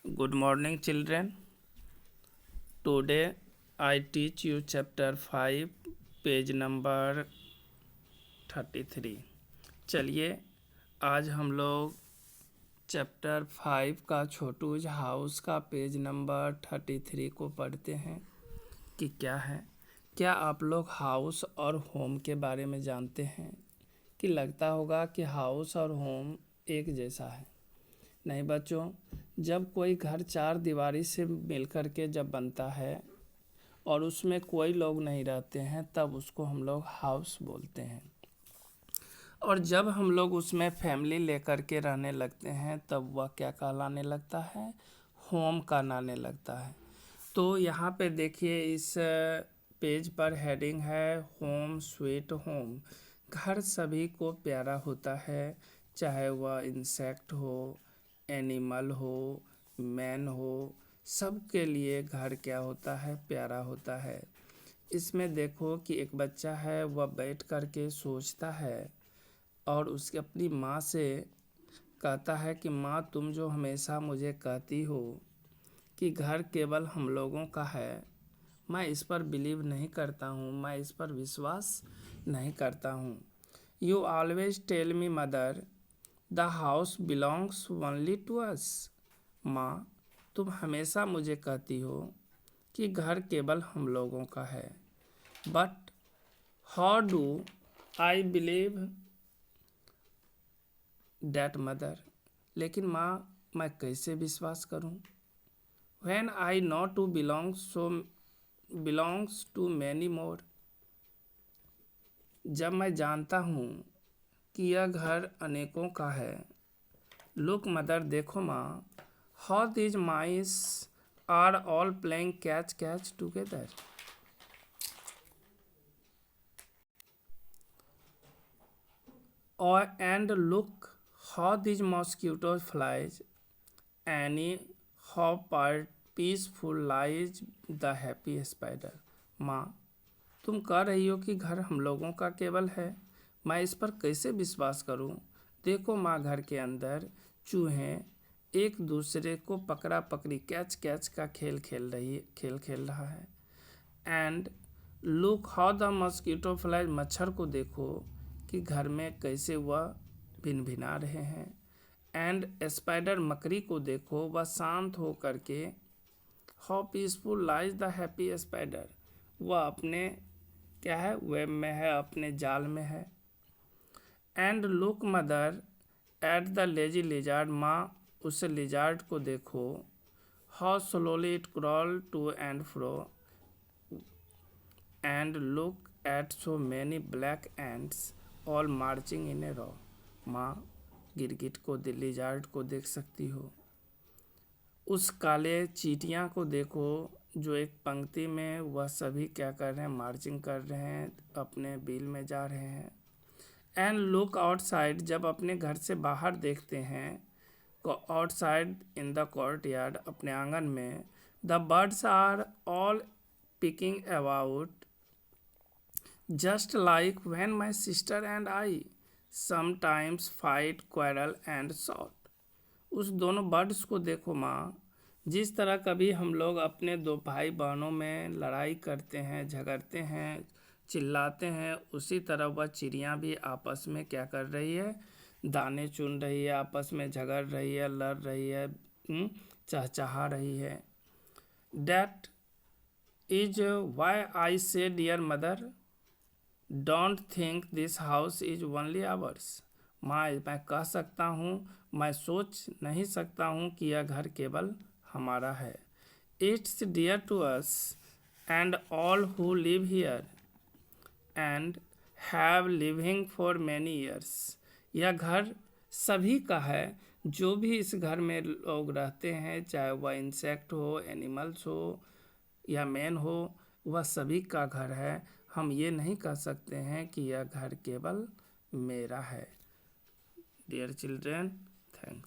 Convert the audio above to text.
Good morning, children. Today I teach you chapter 5, page number 33। चलिए आज हम लोग चैप्टर 5 का छोटूज हाउस का पेज नंबर 33 को पढ़ते हैं कि क्या है। क्या आप लोग हाउस और होम के बारे में जानते हैं? कि लगता होगा कि हाउस और होम एक जैसा है। नहीं बच्चों, जब कोई घर चार दीवारी से मिलकर के जब बनता है और उसमें कोई लोग नहीं रहते हैं तब उसको हम लोग हाउस बोलते हैं। और जब हम लोग उसमें फैमिली लेकर के रहने लगते हैं तब वह क्या कहलाने लगता है? होम कहलाने लगता है। तो यहाँ पे देखिए इस पेज पर हेडिंग है होम स्वीट होम। घर सभी को प्यारा होता है, चाहे वह इंसेक्ट हो, एनिमल हो, मैन हो, सबके लिए घर क्या होता है? प्यारा होता है। इसमें देखो कि एक बच्चा है, वह बैठ कर के सोचता है और उसकी अपनी माँ से कहता है कि माँ, तुम जो हमेशा मुझे कहती हो कि घर केवल हम लोगों का है, मैं इस पर बिलीव नहीं करता हूँ, मैं इस पर विश्वास नहीं करता हूँ। You always tell me mother the house belongs only to us. माँ, तुम हमेशा मुझे कहती हो कि घर केवल हम लोगों का है। But how do I believe that mother. लेकिन माँ, मैं कैसे विश्वास करूँ? When I know to belongs to many more. जब मैं जानता हूँ कि यह घर अनेकों का है। लुक मदर, देखो माँ, how these mice are all playing catch catch together. And look how these mosquito flies any how peaceful lies the happy spider. माँ, तुम कह रही हो कि घर हम लोगों का केवल है, मैं इस पर कैसे विश्वास करूं? देखो माँ, घर के अंदर चूहे एक दूसरे को पकड़ा पकड़ी कैच कैच का खेल खेल रहा है। And look how the mosquito fly, मच्छर को देखो कि घर में कैसे वह भिनभिना रहे हैं। एंड स्पाइडर, मकड़ी को देखो, वह शांत हो करके how peaceful lies the happy spider, वह अपने क्या है? वेब में है, अपने जाल में है। And look mother at the lazy lizard, माँ, उस लिजार्ड को देखो, how slowly it crawl to and fro. And look at so many black ants all marching in a row. माँ, गिरगिट को, लिजार्ड को देख सकती हो। उस काले चींटियाँ को देखो जो एक पंक्ति में, वह सभी क्या कर रहे हैं? मार्चिंग कर रहे हैं, अपने बिल में जा रहे हैं। एंड लुक आउटसाइड, जब अपने घर से बाहर देखते हैं, outside in the courtyard, अपने आंगन में, the birds are all picking about just like when my sister and I sometimes fight quarrel and shout. उस दोनों बर्ड्स को देखो माँ, जिस तरह कभी हम लोग अपने दो भाई बहनों में लड़ाई करते हैं, झगड़ते हैं, चिल्लाते हैं, उसी तरह वह चिड़ियाँ भी आपस में क्या कर रही है? दाने चुन रही है, आपस में झगड़ रही है, लड़ रही है, चहचहा रही है। That is why I say dear mother don't think this house is only ours. माँ, मैं कह सकता हूँ, मैं सोच नहीं सकता हूँ कि यह घर केवल हमारा है। It's dear to us and all who live here and have living for many years. यह घर सभी का है, जो भी इस घर में लोग रहते हैं, चाहे वह इंसेक्ट हो, एनिमल्स हो या मैन हो, वह सभी का घर है। हम ये नहीं कह सकते हैं कि यह घर केवल मेरा है। Dear children, thanks.